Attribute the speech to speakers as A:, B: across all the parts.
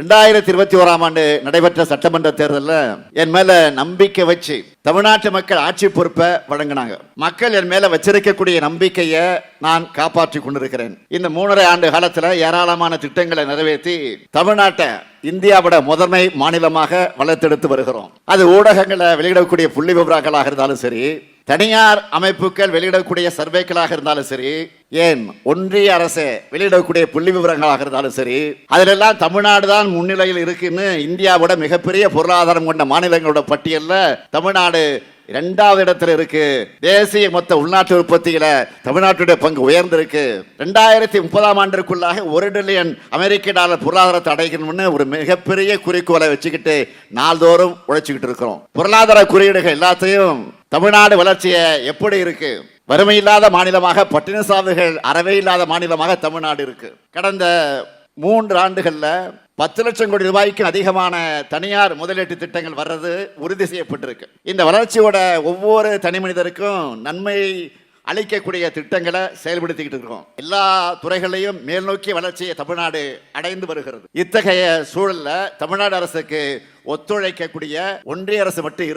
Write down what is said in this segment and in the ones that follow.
A: 2021 ஆண்டு நடைபெற்ற சட்டமன்ற தேர்தலில் என் மேல நம்பிக்கை வச்சு தமிழ்நாட்டு மக்கள் ஆட்சி பொறுப்பை வழங்கினாங்க. மக்கள் என் மேல வச்சிருக்கக்கூடிய நம்பிக்கையை நான் காப்பாற்றி கொண்டிருக்கிறேன். இந்த 3.5 ஆண்டு காலத்தில் ஏராளமான திட்டங்களை நிறைவேற்றி தமிழ்நாட்டை இந்தியாவோட முதன்மை மாநிலமாக வளர்த்தெடுத்து வருகிறோம். அது ஊடகங்களை வெளியிடக்கூடிய புள்ளி விவரங்களாக இருந்தாலும் சரி, தனியார் அமைப்புகள் வெளியிடக்கூடிய சர்வேக்களாக இருந்தாலும் சரி, ஏன் ஒன்றிய அரசு வெளியிடக்கூடிய புள்ளி விவரங்களாக இருந்தாலும் சரி, அதிலெல்லாம் தமிழ்நாடு தான் முன்னிலையில் இருக்குன்னு இந்தியாவோட மிகப்பெரிய பொருளாதாரம் கொண்ட மாநிலங்களோட பட்டியலில் தமிழ்நாடு 2வது இடத்துல இருக்கு. தேசிய மொத்த உள்நாட்டு உற்பத்தியில தமிழ்நாட்டுடைய பங்கு உயர்ந்திருக்கு. 2030 ஆண்டிற்குள்ளாக $1 டிரில்லியன் அமெரிக்க டாலர் பொருளாதாரத்தை அடைக்கணும்னு ஒரு மிகப்பெரிய குறிக்கோளை வச்சுக்கிட்டு நாள்தோறும் உழைச்சிக்கிட்டு இருக்கிறோம். பொருளாதார குறியீடுகள் எல்லாத்தையும் தமிழ்நாடு வளர்ச்சியை எப்படி இருக்கு? வறுமை இல்லாத மாநிலமாக, பட்டினி சாவுகள் அறவே இல்லாத மாநிலமாக தமிழ்நாடு இருக்கு. கடந்த 3 ஆண்டுகள்ல 10 லட்சம் கோடி ரூபாய்க்கு அதிகமான தனியார் முதலீட்டு திட்டங்கள் வர்றது உறுதி செய்யப்பட்டிருக்கு. இந்த வளர்ச்சியோட ஒவ்வொரு தனி மனிதருக்கும் நன்மை அளிக்கக்கூடிய திட்டங்களை செயல்படுத்திக்கிட்டு இருக்கோம். எல்லா துறைகளையும் மேல் நோக்கிய வளர்ச்சியை தமிழ்நாடு அடைந்து வருகிறது. இத்தகைய சூழல்ல தமிழ்நாடு அரசுக்கு ஒத்துழைக்கக்கூடிய ஒன்றிய அரசு மட்டும்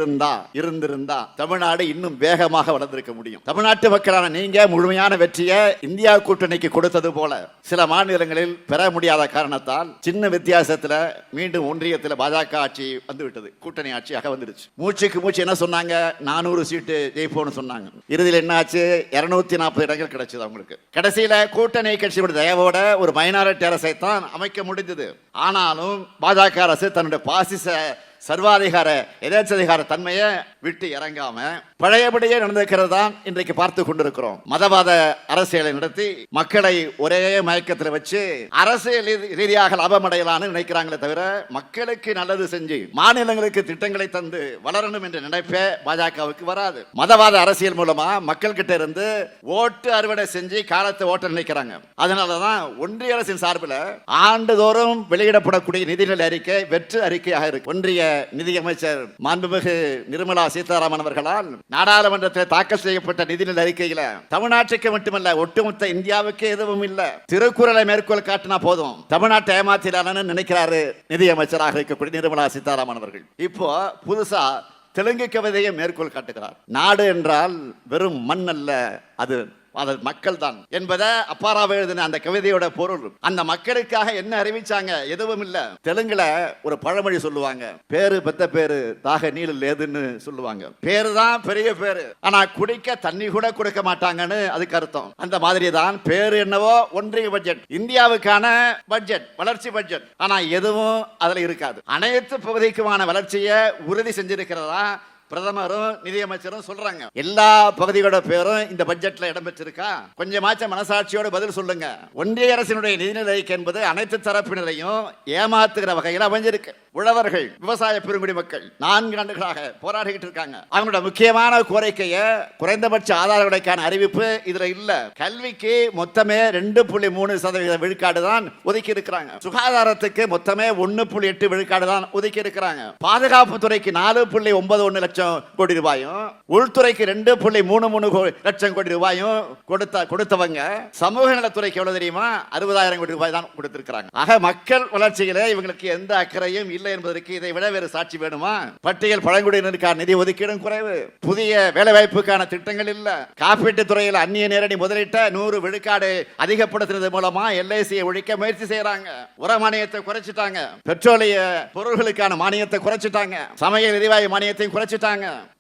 A: இருந்திருந்தா தமிழ்நாடு இன்னும் வேகமாக வளர்ந்திருக்க முடியும். தமிழ்நாட்டு மக்களான நீங்க முழுமையான வெற்றியை இந்தியா கூட்டணிக்கு கொடுத்தது போல சில மாநிலங்களில் பெற முடியாத காரணத்தால் சின்ன வித்தியாசத்துல மீண்டும் ஒன்றியத்தில் பாஜக ஆட்சி வந்துவிட்டது. கூட்டணி ஆட்சியாக வந்துருச்சு. மூச்சுக்கு மூச்சு என்ன சொன்னாங்க? 400 சீட்டு ஜெயிப்போம்னு சொன்னாங்க. இறுதியில் என்ன ஆச்சு? 240 இடங்கள் கிடைச்சது அவங்களுக்கு. கடைசியில கூட்டணி கட்சியோட தயவோட ஒரு மைனாரிட்டி அரசை தான் அமைக்க முடிந்தது. ஆனாலும் பாஜக அரசு தன்னுடைய பாசிச சர்வாதிகார எதேச்சதிகார தன்மையை விட்டு இறங்காம பழையபடியே நடந்திருக்கிறது தான் இன்றைக்கு பார்த்து கொண்டிருக்கிறோம். மதவாத அரசியலை நடத்தி மக்களை ஒரே மயக்கத்தில் வச்சு அரசியல் ரீதியாக லாபம் அடையலான்னு நினைக்கிறாங்களே தவிர மக்களுக்கு நல்லது செஞ்சு மாநிலங்களுக்கு திட்டங்களை தந்து வளரணும் என்ற நினைப்பே பாஜகவுக்கு வராது. மதவாத அரசியல் மூலமா மக்கள் கிட்ட இருந்து ஓட்டு அறுவடை செஞ்சு காலத்தை ஓட்ட நினைக்கிறாங்க. அதனாலதான் ஒன்றிய அரசின் சார்பில் ஆண்டுதோறும் வெளியிடப்படக்கூடிய நிதிநிலை அறிக்கை வெற்று அறிக்கையாக இருக்கு. ஒன்றிய நிதியமைச்சர் மாண்புமிகு நிர்மலா சீதாராமன் அவர்களால் நாடாளுமன்றத்தில் தாக்கல் செய்யப்பட்ட நிதிநிலை அறிக்கையில தமிழ்நாட்டுக்கு மட்டுமல்ல ஒட்டுமொத்த இந்தியாவுக்கு எதுவும் இல்ல. திருக்குறளை மேற்கோள் காட்டினா போதும் தமிழ்நாட்டை ஏமாத்திடான்னு நினைக்கிறாரு நிதியமைச்சராக இருக்கக்கூடிய நிர்மலா சீதாராமன் அவர்கள். இப்போ புதுசா தெலுங்கு கவிதையை மேற்கோள் காட்டுகிறார். நாடு என்றால் வெறும் மண் அல்ல, அது மக்கள் தான் என்பதை அப்பாராவை எழுதின அந்த கவிதையோட பொருள். அந்த மக்களுக்காக என்ன அறிவிச்சாங்க? எதுவும் இல்ல. தெலுங்குல ஒரு பழமொழி சொல்லுவாங்க, பேரு பெத்த பேரு தாக நீள லேதுன்னு சொல்லுவாங்க. பேரு தான் பெரிய பேரு, ஆனா குடிக்க தண்ணி கூட கொடுக்க மாட்டாங்கன்னு அதுக்கு அர்த்தம். அந்த மாதிரி தான் பேரு என்னவோ ஒன்றிய பட்ஜெட், இந்தியாவுக்கான பட்ஜெட், வளர்ச்சி பட்ஜெட், ஆனா எதுவும் அதுல இருக்காது. அனைத்து பகுதிக்குமான வளர்ச்சியை உறுதி செஞ்சிருக்கிறதா பிரதமரும் நிதியமைச்சரும் சொல்றாங்க. எல்லா பகுதியோட பேரும் இந்த பட்ஜெட்ல இடம்பெற்றிருக்கா? கொஞ்சமாச்சும் மனசாட்சியோட பதில் சொல்லுங்க. ஒன்றிய அரசினுடைய நிதிநிலை அறிக்கை என்பது அனைத்து தரப்பினரையும் ஏமாத்துகிற வகையில் அமைஞ்சிருக்கு. உழவர்கள், விவசாய பெருங்குடி மக்கள் 4 ஆண்டுகளாக போராடிக்கிட்டு இருக்காங்க. அவங்களோட முக்கியமான கோரிக்கையை குறைந்தபட்ச ஆதார விலைக்கான அறிவிப்பு இதுல இல்ல. கல்விக்கு மொத்தமே 2.3% விழுக்காடு தான் ஒதுக்கி இருக்கிறாங்க. சுகாதாரத்துக்கு மொத்தமே 1.8 விழுக்காடு தான் ஒதுக்கி இருக்கிறாங்க. பாதுகாப்பு துறைக்கு 4.91 லட்சம் கோடி ரூபாயும், உள்துறைக்கு 2.33 லட்சம் கோடி ரூபாயும் கொடுத்தவங்க சமூக நலத்துறைக்கு எவ்வளவு தெரியுமா? 60,000 கோடி ரூபாய் தான் கொடுத்திருக்கிறாங்க. ஆக மக்கள் வளர்ச்சியிலே இவங்களுக்கு எந்த அக்கறையும் இல்லை என்பதற்கு இதை விட வேறு சாட்சி வேணுமா? பட்டியல் பழங்குடியினருக்கான நிதி ஒதுக்கீடும் குறைவு, புதிய வேலை வாய்ப்புக்கான திட்டங்கள் இல்ல, காப்பீட்டு துறையில் அந்நிய நேரடி முதலீட்டை 100 விழுக்காடு அதிகப்படுத்தினது மூலமா LIC ஒழிக்க முயற்சி செய்யறாங்க. உர மானியத்தை குறைச்சிட்டாங்க, பெட்ரோலிய பொருள்களுக்கான மானியத்தை குறைச்சிட்டாங்க, சமையல் எரிவாயு மானியத்தையும் குறைச்சிட்டாங்க.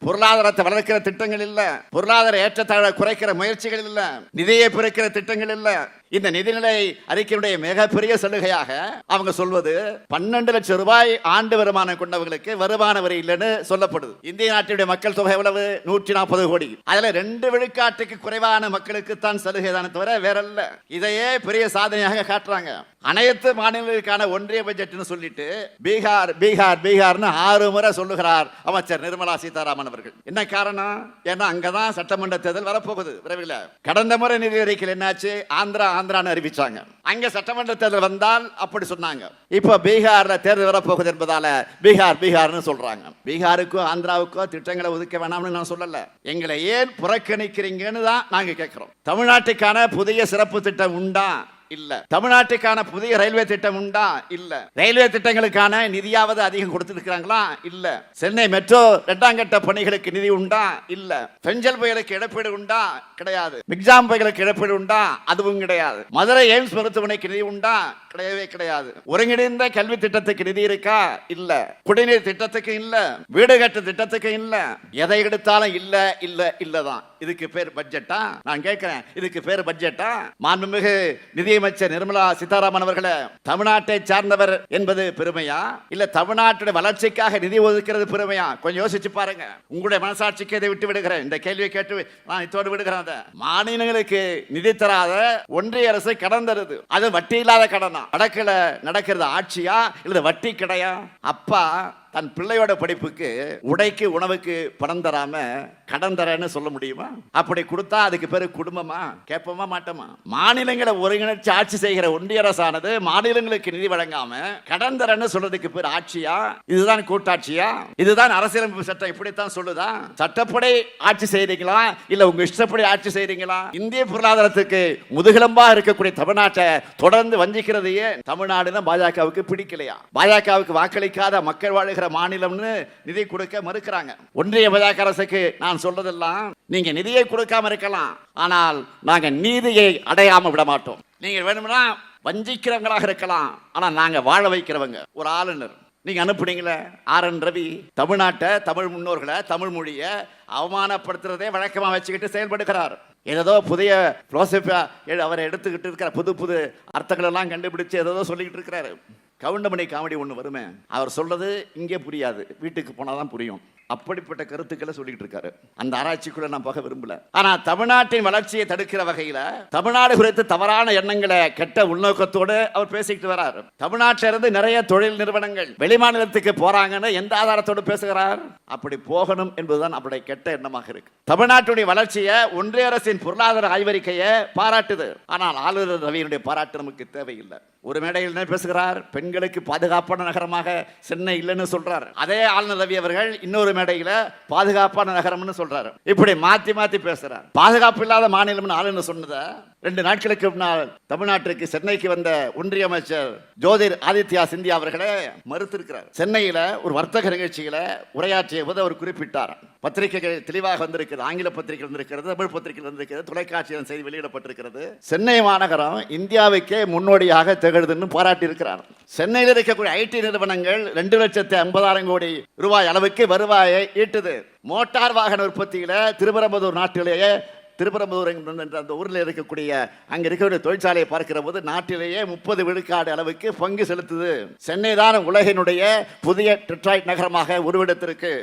A: பொருளாதாரத்தை வளர்க்கிற திட்டங்கள் இல்ல, பொருளாதார ஏற்றத்தாழ்வை குறைக்கிற முயற்சிகள் இல்ல, நிதியை பெருக்கிற திட்டங்கள் இல்ல. இந்த நிதிநிலை அறிக்கையுடைய மிகப்பெரிய சலுகையாக அவங்க சொல்வது 12 லட்சம் ரூபாய் ஆண்டு வருமானம் கொண்டவர்களுக்கு வருமான வரி இல்லைன்னு சொல்லப்படுது. இந்திய நாட்டுடைய மக்கள் தொகை எவ்வளவு? 140 கோடி. அதுல 2 விழுக்காட்டுக்கு குறைவான மக்களுக்கு தான் சலுகை தானே தவிர வேற இல்ல. இதையே பெரிய சாதனையாக காட்டுறாங்க. அனைத்து மாநிலங்களுக்கான ஒன்றிய பட்ஜெட்னு சொல்லிட்டு பீகார் பீகார் பீகார்னு 6 முறை சொல்லுகிறார் அமைச்சர் நிர்மலா சீதாராமன் அவர்கள். என்ன காரணம்? ஏன்னா அங்கதான் சட்டமன்ற தேர்தல் வரப்போகுது விரைவில். கடந்த முறை நிதி அறிக்கையில் என்னாச்சு? ஆந்திரான்னு அறிவிச்சாங்க. அங்க சட்டமன்ற தேர்தல் வந்தால் அப்படி சொன்னாங்க. இப்ப பீகார்ல தேர்தல் வரப்போகுது என்பதால பீகார் பீகார்னு சொல்றாங்க. பீகாருக்கோ ஆந்திராவுக்கோ திட்டங்களை ஒதுக்க வேணாம்னு நான் சொல்லல. எங்களை ஏன் புறக்கணிக்கிறீங்கன்னு தான் நாங்க கேட்கிறோம். தமிழ்நாட்டுக்கான புதிய சிறப்பு திட்டம் உண்டா இல்ல. தமிழ்நாட்டுக்கான புதிய ரயில்வே திட்டம் உண்டா? இல்ல. ரயில்வே திட்டங்களுக்கான நிதியாவது அதிகம் கொடுத்திருக்கிறாங்களா? இல்ல. சென்னை மெட்ரோ 2ஆம் கட்ட பணிகளுக்கு நிதி உண்டா? இல்ல. பெஞ்சல் புயலுக்கு இழப்பீடு உண்டா? கிடையாது. மிக்ஜாம் புயலுக்கு இழப்பீடு உண்டா? அதுவும் கிடையாது. மதுரை எய்ம்ஸ் மருத்துவமனைக்கு நிதி உண்டா? கிடையவே கிடையாது. ஒருங்கிணைந்த கல்வி திட்டத்துக்கு நிதி இருக்கா? இல்ல. குடிநீர் திட்டத்துக்கு இல்ல. வீடு கட்டு திட்டத்துக்கு இல்ல. எதை எடுத்தாலும் இல்ல இல்ல இல்லதான். இதுக்கு பேர் பட்ஜெட்டா? நான் கேட்கிறேன், இதுக்கு பேர் பட்ஜெட்டா? மாண்புமிகு நிதியமைச்சர் நிர்மலா சீதாராமன் அவர்களே, தமிழ்நாட்டை சார்ந்தவர் என்பது பெருமையா, இல்ல தமிழ்நாட்டுடைய வளர்ச்சிக்காக நிதி ஒதுக்கிறது பெருமையா? கொஞ்சம் யோசிச்சு பாருங்க. உங்களுடைய மனசாட்சிக்கு இதை விட்டு விடுகிறேன். இந்த கேள்வியை கேட்டு நான் இதோடு விடுகிறேன். மாநிலங்களுக்கு நிதி தராத ஒன்றிய அரசு கடன் தருது. அது வட்டி இல்லாத கடனா? வடக்குல நடக்கிறது ஆட்சியா இல்ல வட்டி கிடையா? அப்பா தன் பிள்ளையோட படிப்புக்கு உடைக்கு உணவுக்கு பணம் தராம கடன் தரேன்னு சொல்ல முடியுமா? அப்படி கொடுத்தா அதுக்கு பேரு குடும்பமா? கேட்போமா மாட்டோமா? மாநிலங்களை ஒருங்கிணைச்சு ஆட்சி செய்கிற ஒன்றிய அரசானது மாநிலங்களுக்கு நிதி வழங்காம கடன் தரேன்னு சொல்றதுக்கு பேர் ஆட்சியா? இதுதான் கூட்டாட்சியா? இதுதான் அரசியலமைப்பு சட்டம் இப்படித்தான் சொல்லுதா? சட்டப்படி ஆட்சி செய்றீங்களா இல்ல உங்க இஷ்டப்படி ஆட்சி செய்றீங்களா? இந்திய பொருளாதாரத்துக்கு முதுகெலும்பா இருக்கக்கூடிய தமிழ்நாட்டை தொடர்ந்து வஞ்சிக்கிறதையே தமிழ்நாடுதான் பாஜகவுக்கு பிடிக்கலையா? பாஜகவுக்கு வாக்களிக்காத மக்கள் வாழ்கிற மாநிலம்னு நிதி கொடுக்க மறுக்கிறாங்க. ஒன்றிய பாஜக அரசுக்கு நான் சொல்றதெல்லாம், நீங்க நிதியை கொடுக்காம இருக்கலாம், ஆனால் நாங்க நீதியை அடையாம விட மாட்டோம். நீங்க வேணும்னா வஞ்சிக்கிறவங்களாக இருக்கலாம், ஆனா நாங்க வாழ வைக்கிறவங்க. ஒரு ஆளுநர் நீங்க அனுப்புனீங்களே RN ரவி, தமிழ்நாட்டை, தமிழ் முன்னோர்களை, தமிழ் மொழியை அவமானப்படுத்துறதே வழக்கமா வச்சுக்கிட்டு செயல்படுகிறார். ஏதோ புதிய பிலோசபியா அவரை எடுத்துக்கிட்டு இருக்கிற புது புது அர்த்தங்கள் எல்லாம் கண்டுபிடிச்சு ஏதோ சொல்லிக்கிட்டு இருக்கிறாரு. கவுண்டமணி காமெடி ஒன்று வருமே, அவர் சொல்றது இங்கே புரியாது, வீட்டுக்கு போனாதான் புரியும். அப்படிப்பட்ட கருத்துக்களை சொல்லிட்டு இருக்காரு. அந்த ஆராய்ச்சிக்குள்ள நான் போக விரும்பல. ஆனா தமிழ்நாட்டின் வளர்ச்சியை தடுக்கிற வகையில தமிழ்நாடு குறித்து தவறான எண்ணங்களை கெட்ட உள்நோக்கத்தோடு அவர் பேசிக்கிட்டு வரார். தமிழ்நாட்டில இருந்து நிறைய தொழில் நிறுவனங்கள் வெளிமாநிலத்துக்கு போறாங்கன்னு எந்த ஆதாரத்தோடு பேசுகிறார்? அப்படி போகணும் என்பதுதான் அவருடைய கெட்ட எண்ணமாக இருக்கு. தமிழ்நாட்டுடைய வளர்ச்சியை ஒன்றிய அரசின் பொருளாதார ஆய்வறிக்கையை பாராட்டுது. ஆனால் ஆளுநர் ரவியினுடைய பாராட்டு நமக்கு தேவையில்லை. ஒரு மேடையில் என்ன பேசுகிறார்? பெண்களுக்கு பாதுகாப்பான நகரமாக சென்னை இல்லைன்னு சொல்றார். அதே ஆளுநர் ரவி அவர்கள் இன்னொரு மேடையில பாதுகாப்பான நகரம்னு சொல்றாரு. இப்படி மாத்தி மாத்தி பேசுறார். பாதுகாப்பு இல்லாத மாநிலம் ஆளுநர் சொன்னத 2 நாட்களுக்கு முன்னால் தமிழ்நாட்டிற்கு சென்னைக்கு வந்த ஒன்றிய அமைச்சர் ஜோதிர் ஆதித்யா சிந்தியா அவர்களே மறுத்திருக்கிறார். சென்னையில ஒரு வர்த்தக நிகழ்ச்சியில உரையாற்றிய போது அவர் குறிப்பிட்டார். பத்திரிகைகள் தெளிவாக வந்திருக்கிறது, ஆங்கில பத்திரிகை வந்திருக்கிறது, தமிழ் பத்திரிகை வந்திருக்கிறது, தொலைக்காட்சியில் செய்தி வெளியிடப்பட்டிருக்கிறது. சென்னை மாநகரம் இந்தியாவுக்கே முன்னோடியாக திகழ்துன்னு பாராட்டி இருக்கிறார். சென்னையில் இருக்கக்கூடிய IT நிறுவனங்கள் 2,50,000 கோடி ரூபாய் அளவுக்கு வருவாயை ஈட்டுது. மோட்டார் வாகன உற்பத்தியில திருப்பரம்பதூர் நாட்டிலேயே, திருப்பரம்பதூர் என்ற அந்த ஊரில் இருக்கக்கூடிய அங்கே இருக்கக்கூடிய தொழிற்சாலையை பார்க்கிற போது நாட்டிலேயே 30 விழுக்காடு அளவுக்கு பங்கு செலுத்துது. சென்னை தான் உலகினுடைய புதிய டெட்ராய்ட் நகரமாக உருவெடுத்திருக்கு.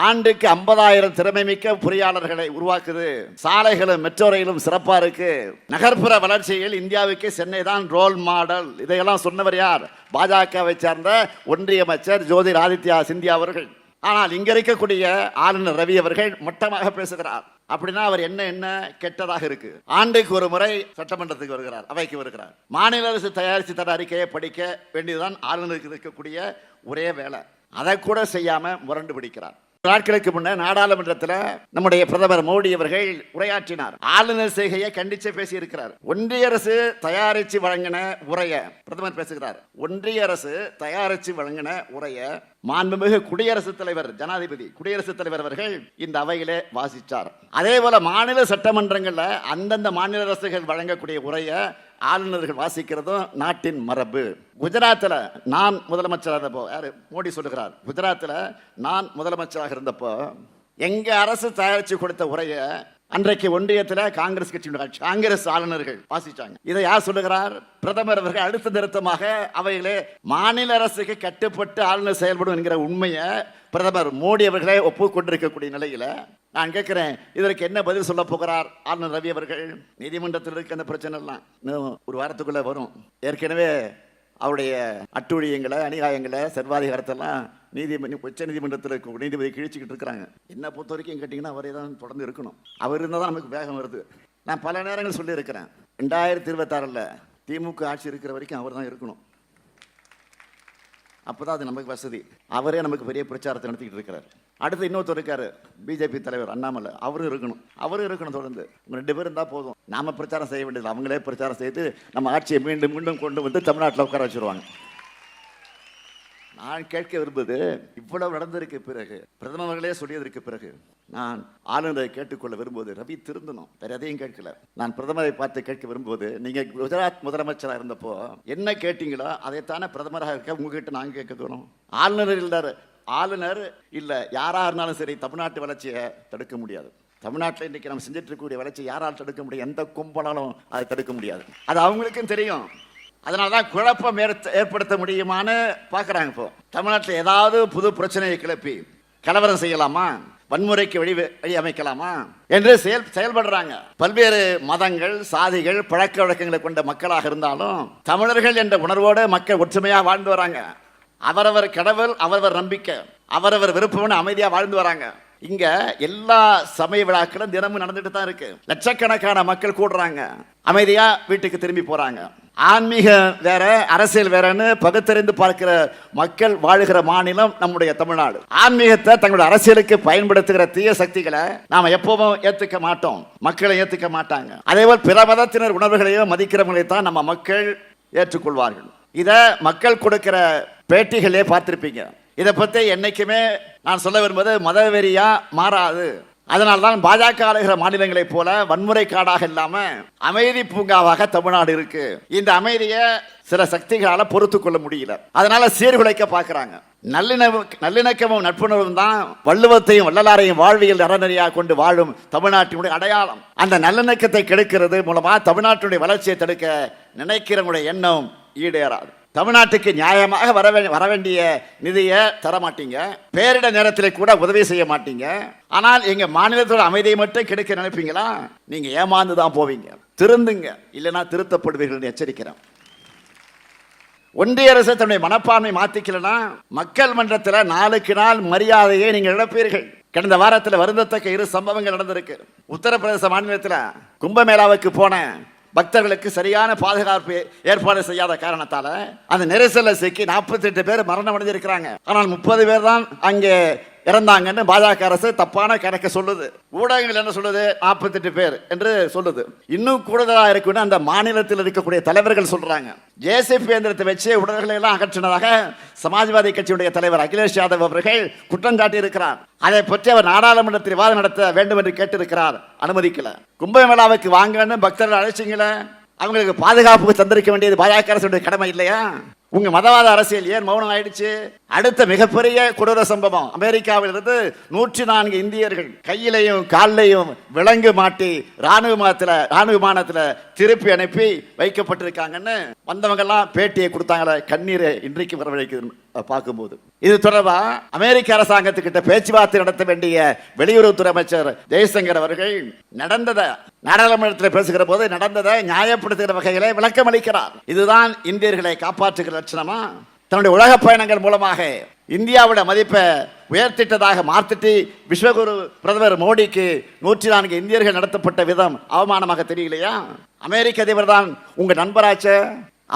A: ஆண்டுக்கு 50,000 திறமைமிக்க பொறியாளர்களை உருவாக்குது. சாலைகளும் மெட்ரோ ரயிலும் சிறப்பா இருக்கு. நகர்ப்புற வளர்ச்சியில் இந்தியாவுக்கு சென்னை தான் ரோல் மாடல். இதையெல்லாம் சொன்னவர் யார்? பாஜகவை சார்ந்த ஒன்றிய அமைச்சர் ஜோதிர் ஆதித்யா சிந்தியா அவர்கள். ஆனால் இங்க இருக்கக்கூடிய ஆளுநர் ரவி அவர்கள் மட்டமாக பேசுகிறார். அப்படின்னா அவர் என்ன கெட்டதாக இருக்கு? ஆண்டுக்கு ஒரு முறை சட்டமன்றத்துக்கு வருகிறார், அவைக்கு வருகிறார். மாநில அரசு தயாரித்து தர அறிக்கையை படிக்க வேண்டியதுதான் ஆளுநருக்கு இருக்கக்கூடிய ஒரே வேலை. அதை கூட செய்யாம முரண்டு பிடிக்கிறார். நாட்களுக்கு முன்ன நாடாளுமன்றத்தில் நம்முடைய பிரதமர் மோடி அவர்கள் உரையாற்றினார். ஆளுநர் செய்கையை கண்டிச்சு பேசி இருக்கிறார். ஒன்றிய அரசு தயாரித்து வழங்கின உரைய பிரதமர் பேசுகிறார். ஒன்றிய அரசு தயாரித்து வழங்கின உரைய மாண்புமிகு குடியரசுத் தலைவர், ஜனாதிபதி குடியரசுத் தலைவர் அவர்கள் இந்த அவையிலே வாசித்தார். அதே போல மாநில சட்டமன்றங்கள்ல அந்தந்த மாநில அரசுகள் வழங்கக்கூடிய உரைய ஆளுநர்கள் வாசிக்கிறதும் நாட்டின் மரபு. குஜராத்தில் நான் முதலமைச்சராக இருந்தப்போ, யாரு மோடி சொல்லுகிறார், குஜராத்தில் நான் முதலமைச்சராக இருந்தப்போ எங்க அரசு தயாரித்து கொடுத்த உரைய அன்றைக்கு ஒன்றியத்தில் காங்கிரஸ் கட்சியினுடைய காங்கிரஸ் ஆளுநர்கள் வாசிச்சாங்க. இதை யார் சொல்லுகிறார்? பிரதமர் அவர்கள் அடுத்த நிறுத்தமாக அவையிலே மாநில அரசுக்கு கட்டுப்பட்டு ஆளுநர் செயல்படும் என்கிற உண்மையை பிரதமர் மோடி அவர்களே ஒப்புக்கொண்டிருக்கக்கூடிய நிலையில நான் கேட்கிறேன், இதற்கு என்ன பதில் சொல்ல போகிறார் ஆளுநர் ரவி அவர்கள்? நீதிமன்றத்தில் இருக்க அந்த பிரச்சனை எல்லாம் இன்னும் ஒரு வாரத்துக்குள்ள வரும். ஏற்கனவே அவருடைய அட்டூழியங்களை, அநியாயங்களை, சர்வாதிகாரத்தெல்லாம் உச்ச நீதிமன்றத்தில் இருக்க நீதிபதி கிழிச்சிக்கிட்டு இருக்கிறாங்க. என்ன பொறுத்த வரைக்கும் கேட்டிங்கன்னா அவரே தான் தொடர்ந்து இருக்கணும். அவர் இருந்தால் தான் நமக்கு வேகம் வருது. நான் பல நேரங்கள் சொல்லியிருக்கிறேன், 2026 திமுக ஆட்சி இருக்கிற வரைக்கும் அவர் தான் இருக்கணும். அப்பதான் அது நமக்கு வசதி. அவரே நமக்கு பெரிய பிரச்சாரத்தை நடத்திக்கிட்டு இருக்கிறார். அடுத்து இன்னொருத்தர் இருக்காரு, பிஜேபி தலைவர் அண்ணாமலை. அவரும் இருக்கணும் தொடர்ந்து. 2 பேர் இருந்தால் போதும். நாம பிரச்சாரம் செய்ய வேண்டியது, அவங்களே பிரச்சாரம் செய்து நம்ம ஆட்சியை மீண்டும் மீண்டும் கொண்டு வந்து தமிழ்நாட்டில் உட்கார வச்சிருவாங்க. நான் கேட்க விரும்புவது, இவ்வளவு நடந்திருக்கு பிறகு, பிரதமர்களே சொல்லியதற்கு பிறகு நான் ஆளுநரை கேட்டுக்கொள்ள விரும்புவது, ரவி திருந்தணும், வேற எதையும் கேட்கல. நான் பிரதமரை பார்த்து கேட்க விரும்புவது, நீங்க குஜராத் முதலமைச்சராக இருந்தப்போ என்ன கேட்டீங்களோ அதைத்தானே பிரதமராக இருக்க உங்ககிட்ட நாங்கள் கேட்க தோணும். ஆளுநர் இல்ல யாரா இருந்தாலும் சரி, தமிழ்நாட்டு வளர்ச்சியை தடுக்க முடியாது. தமிழ்நாட்டில் இன்னைக்கு நம்ம செஞ்சுட்டு இருக்கக்கூடிய வளர்ச்சி யாரால் தடுக்க முடியும்? எந்த கும்பலாலும் அதை தடுக்க முடியாது. அது அவங்களுக்கும் தெரியும். அதனாலதான் குழப்பம் ஏற்படுத்த முடியுமான்னு பார்க்குறாங்க. இப்போ தமிழ்நாட்டில் ஏதாவது புது பிரச்சனையை கிளப்பி கலவரம் செய்யலாமா, வன்முறைக்கு வழி அமைக்கலாமா என்று செயல்படுறாங்க. பல்வேறு மதங்கள், சாதிகள், பழக்க வழக்கங்களை கொண்ட மக்களாக இருந்தாலும் தமிழர்கள் என்ற உணர்வோடு மக்கள் ஒற்றுமையாக வாழ்ந்து வராங்க. அவரவர் கடவுள், அவரவர் நம்பிக்கை, அவரவர் விருப்பம்னு அமைதியாக வாழ்ந்து வராங்க. இங்க எல்லா சமய விழாக்களும் தினமும் நடந்துட்டு தான் இருக்கு. லட்சக்கணக்கான மக்கள் கூடுறாங்க, அமைதியா வீட்டுக்கு திரும்பி போறாங்க. ஆன்மீகம் வேற, அரசியல் வேறன்னு பகுத்தறிந்து பார்க்கிற மக்கள் வாழுகிற மாநிலம் நம்முடைய தமிழ்நாடு. ஆன்மீகத்தை தங்களுடைய அரசியலுக்கு பயன்படுத்துகிற தீய சக்திகளை நாம எப்பவும் ஏத்துக்க மாட்டோம், மக்களை ஏத்துக்க மாட்டாங்க. அதேபோல் பிற மதத்தினர் உணர்வுகளையும் மதிக்கிறவங்களை தான் நம்ம மக்கள் ஏற்றுக்கொள்வார்கள். இத மக்கள் கொடுக்கிற பேட்டிகளே பார்த்திருப்பீங்க. இதை பற்றி என்னைக்குமே நான் சொல்ல விரும்புவது, மதவெறியா மாறாது. அதனால்தான் பாஜக ஆளுகிற மாநிலங்களைப் போல வன்முறை காடாக இல்லாம அமைதி பூங்காவாக தமிழ்நாடு இருக்கு. இந்த அமைதியை சில சக்திகளால பொறுத்து கொள்ள முடியல, அதனால சீர்குலைக்க பார்க்கிறாங்க. நல்லிணக்கமும் நட்புணர்வும் தான் வள்ளுவத்தையும் வள்ளலாரையும் வாழ்வியல் அறநெறியாக கொண்டு வாழும் தமிழ்நாட்டினுடைய அடையாளம். அந்த நல்லிணக்கத்தை கெடுக்கிறது மூலமா தமிழ்நாட்டினுடைய வளர்ச்சியை தடுக்க நினைக்கிறவங்களுடைய எண்ணம் ஈடேறாது. தமிழ்நாட்டுக்கு நியாயமாக வர வேண்டிய நிதியை தர மாட்டீங்க, பேரிட நேரத்தில் கூட உதவி செய்ய மாட்டீங்க. ஆனால் எங்க மாநிலத்தோட அமைதியை மட்டும் கெடுக்க நினைப்பீங்களா? நீங்க ஏமாந்து தான் போவீங்க. திருந்துங்க, இல்லைன்னா திருத்தப்படுவீர்கள் எச்சரிக்கிறேன். ஒன்றிய அரசு தன்னுடைய மனப்பான்மை மாத்திக்கலன்னா மக்கள் மன்றத்தில் நாளுக்கு நாள் மரியாதையை நீங்கள் இழப்பீர்கள். கடந்த வாரத்தில் வருந்தத்தக்க 2 சம்பவங்கள் நடந்திருக்கு. உத்தரப்பிரதேச மாநிலத்தில் கும்பமேளாவுக்கு போன பக்தர்களுக்கு சரியான பாதுகாப்பு ஏற்பாடு செய்யாத காரணத்தால அந்த நெரிசல்ல சிக்கி 48 பேர் மரணம் அடைஞ்சிருக்கிறாங்க. ஆனால் 30 பேர் தான் அங்கே இறந்தாங்கன்னு பாஜக அரசு தப்பான கணக்கு சொல்லுது. ஊடகங்கள் என்ன சொல்லுது? 48 பேர் என்று சொல்லுது. இன்னும் கூடுதலாக இருக்குன்னு அந்த மாநிலத்தில் இருக்கக்கூடிய தலைவர்கள் சொல்றாங்க. ஜேசிபி இயந்திரத்தை வச்சு உடல்களை எல்லாம் அகற்றினதாக சமாஜ்வாதி கட்சியுடைய தலைவர் அகிலேஷ் யாதவ் அவர்கள் குற்றம் சாட்டி இருக்கிறார். அதை பற்றி அவர் நாடாளுமன்றத்தில் விவாதம் நடத்த வேண்டும் என்று கேட்டிருக்கிறார், அனுமதிக்கல. கும்பமேளாவுக்கு வாங்கன்னு பக்தர்கள் அழைச்சிங்களே, அவங்களுக்கு பாதுகாப்புக்கு தந்திருக்க வேண்டியது பாஜக அரசுடைய கடமை இல்லையா? உங்க மதவாத அரசியல் ஏன் மௌனம் ஆயிடுச்சு? அடுத்த மிகப்பெரிய கொடூர சம்பவம், அமெரிக்காவில் இருந்து 104 இந்தியர்கள் கையிலையும் காலிலையும் விலங்கு மாட்டி ராணுவ விமானத்துல திருப்பி அனுப்பி வைக்கப்பட்டிருக்காங்கன்னு வந்தவங்க எல்லாம் பேட்டியை கொடுத்தாங்களே, கண்ணீரை இன்றைக்கு வரவழைக்குது பார்க்கும்போது. இது தொடர்பா அமெரிக்க அரசாங்கத்துக்கிட்ட பேச்சுவார்த்தை நடத்த வேண்டிய வெளியுறவுத்துறை அமைச்சர் ஜெய்சங்கர் அவர்கள் நடந்ததை நாடாளுமன்றத்தில் பேசுகிற போது நடந்ததை நியாயப்படுத்துகிற வகையிலே விளக்கம் அளிக்கிறார். இதுதான் இந்தியர்களை காப்பாற்றுகிற லட்சணமா? தன்னுடைய உலக பயணங்கள் மூலமாக இந்தியாவோட மதிப்பை உயர்த்திட்டதாக மார்த்திட்டு விஸ்வகுரு பிரதமர் மோடிக்கு 104 இந்தியர்கள் நடத்தப்பட்ட விதம் அவமானமாக தெரியலையா? அமெரிக்க அதிபர் தான் உங்க நண்பராச்ச,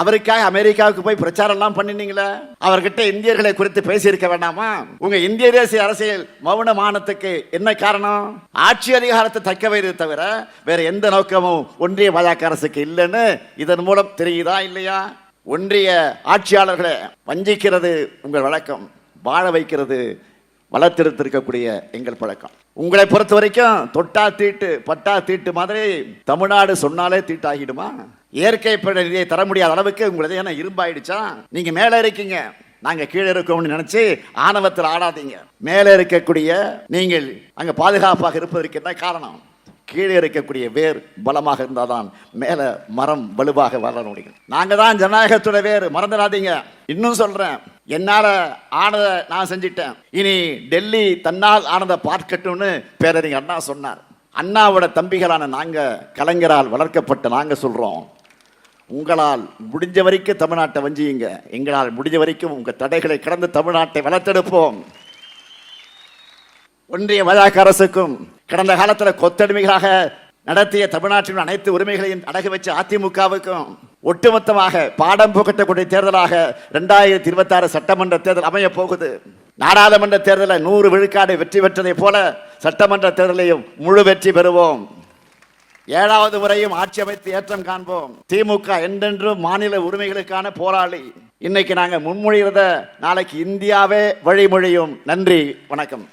A: அவருக்காக அமெரிக்காவுக்கு போய் பிரச்சாரம் எல்லாம் பண்ணினீங்களே, அவர்கிட்ட இந்தியர்களை குறித்து பேசியிருக்க வேண்டாமா? உங்க இந்திய தேசிய அரசியல் மௌனமானத்துக்கு என்ன காரணம்? ஆட்சி அதிகாரத்தை தக்க வைத்து தவிர வேற எந்த நோக்கமும் ஒன்றிய பாஜக அரசுக்கு இல்லைன்னு இதன் மூலம் தெரியுதா இல்லையா? ஒன்றிய ஆட்சியாளர்களை வஞ்சிக்கிறது உங்கள் வழக்கம், வாழ வைக்கிறது வளர்த்திருக்கக்கூடிய எங்கள் பழக்கம். உங்களை பொறுத்த வரைக்கும் தொட்டா தீட்டு பட்டா தீட்டு மாதிரி தமிழ்நாடு சொன்னாலே தீட்டாகிடுமா? இயற்கை நிதியை தர முடியாத அளவுக்கு உங்களது என்ன இரும்பாயிடுச்சா? நீங்க மேல இருக்கீங்க, நாங்க கீழே இருக்கோம்னு நினைச்சு ஆணவத்தில் ஆடாதீங்க. மேலே இருக்கக்கூடிய நீங்கள் அங்க பாதுகாப்பாக இருப்பதற்கு என்ன காரணம்? கீழே இருக்கக்கூடிய வேர் பலமாக இருந்தால்தான் மேல மரம் வலுவாக வளர முடியும். நாங்க தான் ஜனநாயகத்தோட வேர், மறந்துடாதீங்க. இன்னும் சொல்றேன், என்னால ஆனதை நான் செஞ்சிட்டேன், இனி டெல்லி தன்னால் ஆனதை பார்க்கட்டும்னு பேரறிஞர் அண்ணா சொன்னார். அண்ணாவோட தம்பிகளான நாங்க, கலைஞரால் வளர்க்கப்பட்ட நாங்க சொல்றோம், உங்களால் முடிஞ்ச வரைக்கும் தமிழ்நாட்டை வஞ்சியுங்க, எங்களால் முடிஞ்ச வரைக்கும் உங்க தடைகளை கடந்து தமிழ்நாட்டை வளர்த்தெடுப்போம். ஒன்றிய பாஜக அரசுக்கும் கடந்த காலத்தில் கொத்தடிமைகளாக நடத்திய தமிழ்நாட்டின் அனைத்து உரிமைகளையும் அடகு வச்ச அதிமுகவுக்கும் ஒட்டுமொத்தமாக பாடம் புகட்டக்கூடிய தேர்தலாக 2026 சட்டமன்ற தேர்தல் அமைய போகுது. நாடாளுமன்ற தேர்தலில் 100 விழுக்காடு வெற்றி பெற்றதை போல சட்டமன்ற தேர்தலையும் முழு வெற்றி பெறுவோம். 7வது முறையும் ஆட்சி அமைத்து ஏற்றம் காண்போம். திமுக என்றென்றும் மாநில உரிமைகளுக்கான போராளி. இன்னைக்கு நாங்க முன்மொழிகிறத நாளைக்கு இந்தியாவே வழிமொழியும். நன்றி, வணக்கம்.